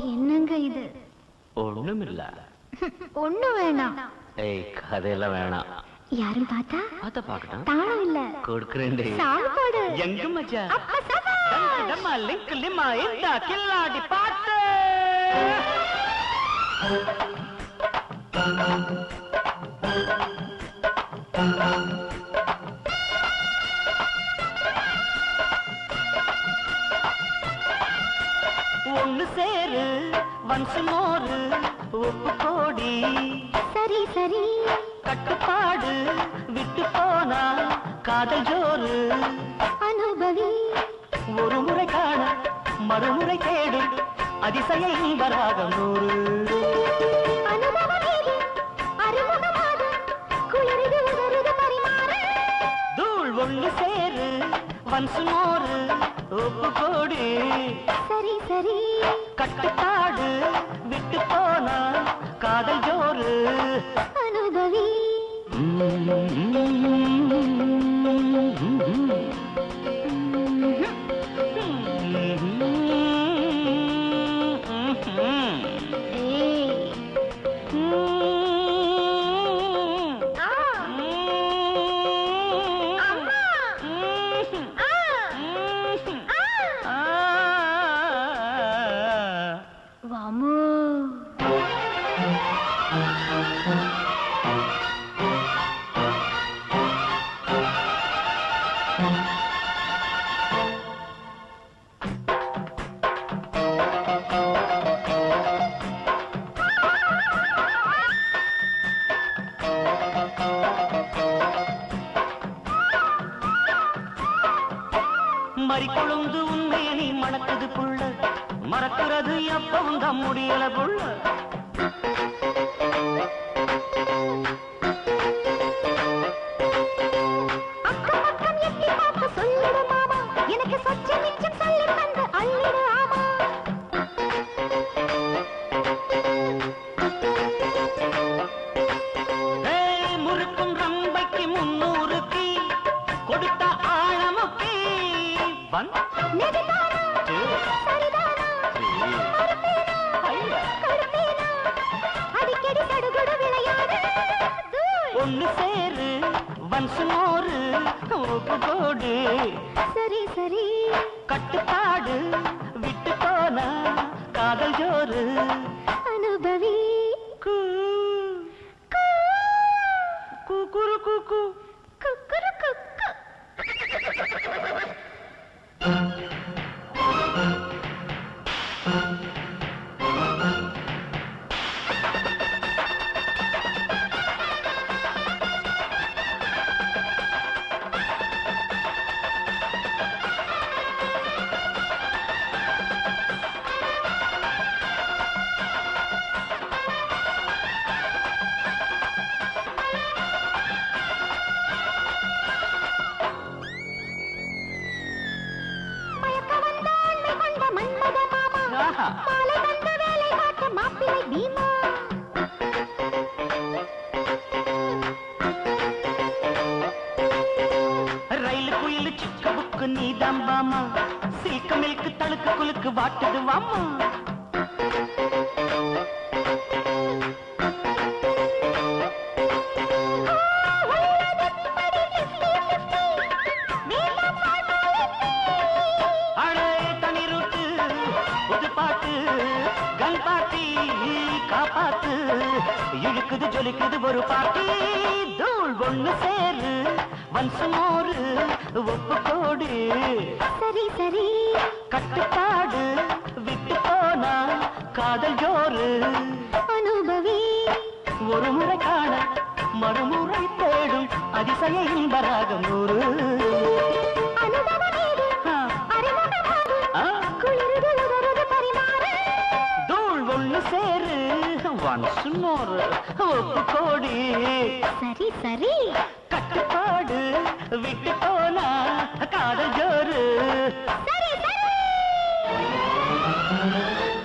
என்னங்க இது? ஒண்ணுமில்ல. ஒண்ணு வேணாம். ஏய், கதையெல்லாம் வேணாம். யாரும் பார்த்தா அத பாக்கட்டும். தாளம் இல்ல, கொடுக்கறேன்டே. சாப்பாடு. எங்க மச்சா? அப்பா சபா. டம்மா லிங்க் லிமா இந்த கில்லாடி பாட்டு. ஒன்னு சேரு வன்சு மோரு உப்பு கோடி. சரி சரி. கட்டுப்பாடு விட்டு போனா காதல் ஜோறு. அனுபவி. ஒரு முறை காண மறுமுறை தேடும் அதிசய இன்பராகம் நூறு. அனுபவமேது அருமுகமாது குளிருது உதருது பரிமாறு. தூள் ஒண்ணு சேரு வன்சு மோரு உப்பு கோடி. சரி சரி. கட்டுப்பாடு விட்டு போனா காதல் ஜோறு. அனுபவி. வாமு. மறி கொழுந்து உண்மைய நீ மணக்குது புள்ள, மறக்கிறது எப்பவும் தான் முடியல புள்ள. அக்கம் பக்கம் எட்டி பார்த்து சொல்லிடு மாமா, எனக்கு சொச்ச மிச்சம் சொல்லி தந்து அள்ளிடு ஆமா. முறுக்கும் ரம்பைக்கு 300 கொடுத்த ஆழமுக்கி நெடுதானா, சரிதானா, மறுப்பேனா, கடுப்பேனா, அடிக்கடி சடுகுடு விளையாடு. ஒண்ணு சேரு வன்சு மோரு உப்பு கோடு. சரி சரி. கட்டுப்பாடு விட்டு போனா காதல் ஜோறு. அனுபவி. குக்குரு குக்கு குக்குரு குக்கு. மன்மத மாமா மாலை வந்த வேலை காட்ட மாப்பிள்ளை பீமா. ரயிலு குயிலு சிக்க புக்கு நீதான் பாமா, சில்க மில்க்கு தழுக்கு குலுக்கு வாட்டுது வாமா. காப்பாத்து இழுக்குது ஜொலிக்குது ஒரு பாட்டி. தூள் ஒண்ணு சேரு வன்சு மோரு உப்பு கோடு. சரி சரி. கட்டுப்பாடு விட்டு போனா காதல் ஜோறு. அனுபவி. ஒரு முறை காண மறுமுறை தேடும் அதிசய இன்பராகம் நூறு. அனுபவமேது அருமுகமாது குளிருது உதருது பரிமாறு. தூள் ஒண்ணு சேரு வன்சு மோரு உப்பு கோடி. சரி சரி. கட்டுப்பாடு விட்டு போனா காதல் ஜோறு. சரி சரி.